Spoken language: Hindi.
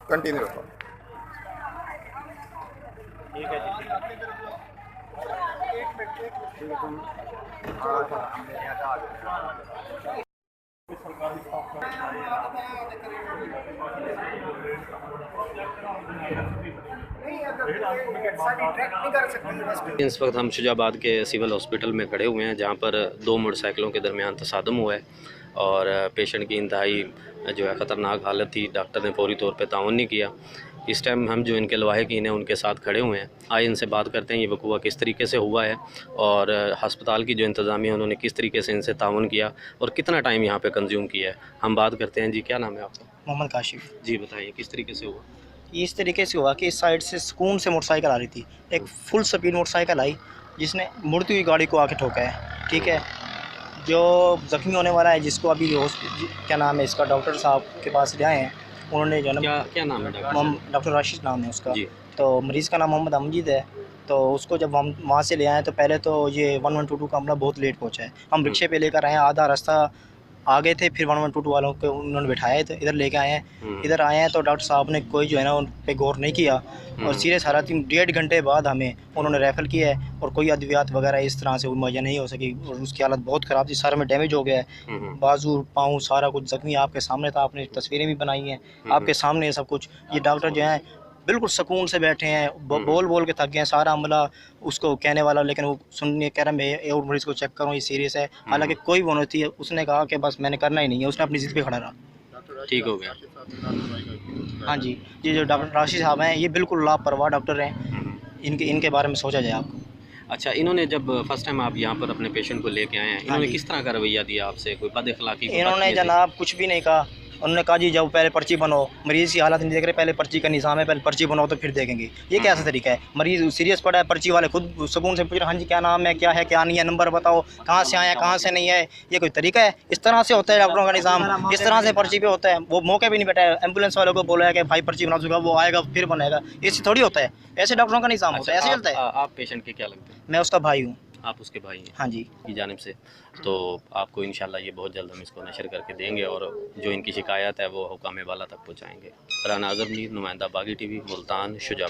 कंटिन्यू रखो। ठीक है जी। इस वक्त हम शुजाबाद के सिविल हॉस्पिटल में खड़े हुए हैं, जहाँ पर दो मोटरसाइकिलों के दरमियान तसादम हुआ है और पेशेंट की इंतहाई जो है ख़तरनाक हालत थी। डॉक्टर ने फौरी तौर पे ताउन नहीं किया। इस टाइम हम जो इनके लवाहिकीन हैं उनके साथ खड़े हुए हैं। आइए इनसे बात करते हैं ये वक़ूआ किस तरीके से हुआ है और हस्पताल की जो इंतज़ामिया है उन्होंने किस तरीके से इनसे ताउन किया और कितना टाइम यहाँ पे कंज्यूम किया है। हम बात करते हैं। जी क्या नाम है आपका? मोहम्मद काशिफ। जी बताइए किस तरीके से हुआ? ये इस तरीके से हुआ कि इस साइड से सुकून से मोटरसाइकिल आ रही थी, एक फुल स्पीड मोटरसाइकिल आई जिसने मुड़ती हुई गाड़ी को आके ठोका है। ठीक है, जो ज़ख्मी होने वाला है जिसको अभी क्या नाम है इसका, डॉक्टर साहब के पास ले आए हैं। उन्होंने जो क्या क्या नाम है डॉक्टर राशिद नाम है उसका। जी। तो मरीज़ का नाम मोहम्मद अमजीद है। तो उसको जब हम वहाँ से ले आए तो पहले तो ये 1122 का अमला बहुत लेट पहुँचा है। हम रिक्शे पे लेकर आए, आधा रास्ता आ गए थे, फिर 1122 वालों को उन्होंने बिठाया तो इधर लेके आए हैं। इधर आए हैं तो डॉक्टर साहब ने कोई जो है ना उन पे गौर नहीं किया और सीरियस हालत थी। 1.5 घंटे बाद हमें उन्होंने रेफ़र किया है और कोई अद्वियात वगैरह इस तरह से मुहैया नहीं हो सकी और उसकी हालत बहुत ख़राब थी। सर में डैमेज हो गया है, बाजू पाँव सारा कुछ ज़ख्मी आपके सामने था, आपने तस्वीरें भी बनाई हैं, आपके सामने सब कुछ। ये डॉक्टर जो हैं बिल्कुल सुकून से बैठे हैं, बोल बोल के थक गए हैं सारा अमला उसको कहने वाला, लेकिन वो सुनने कह रहा मैं और मरीज़ को चेक करूँ, ये सीरियस है। हालांकि कोई वो नहीं थी, उसने कहा कि बस मैंने करना ही नहीं है, उसने अपनी ज़िद पे खड़ा रहा। ठीक हो गया। हाँ जी, ये जो डॉक्टर राशिद साहब हैं ये बिल्कुल लापरवाह डॉक्टर हैं, इनके बारे में सोचा जाए आपको। अच्छा, इन्होंने जब फर्स्ट टाइम आप यहाँ पर अपने पेशेंट को लेके आए हैं, इन्होंने किस तरह का रवैया दिया आपसे? कोई बद अखलाकी? इन्होंने जनाब कुछ भी नहीं कहा। उन्होंने कहा जी जब पहले पर्ची बनो, मरीज़ की हालत नहीं देख रहे, पहले पर्ची का निज़ाम है, पहले पर्ची बनाओ तो फिर देखेंगे। ये कैसा तरीका है? मरीज़ सीरियस पड़ा है, पर्ची वाले खुद सुकून से पूछ रहे हाँ जी क्या नाम है, क्या है क्या नहीं है, नंबर बताओ, कहाँ से आए हैं कहाँ से नहीं है। ये कोई तरीका है? इस तरह से होता है डॉक्टरों का निज़ाम? इस तरह से पर्ची पे होता है? वो मौके भी नहीं बैठा है, एम्बुलेंस वालों को बोला है कि भाई पर्ची बना दूँगा, वो आएगा फिर बनेगा। इससे थोड़ी होता है, ऐसे डॉक्टरों का निज़ाम होता है, ऐसे चलता है। आप पेशेंट के क्या लगते हैं? मैं उसका भाई हूँ। आप उसके भाई हैं? हाँ जी। की जानिब से तो आपको इंशाल्लाह ये बहुत जल्द हम इसको नशर करके देंगे और जो इनकी शिकायत है वो हुकाम वाला तक पहुँचाएँगे। राना आज़म मीर, नुमाइंदा बागी टीवी, मुल्तान, शुजा।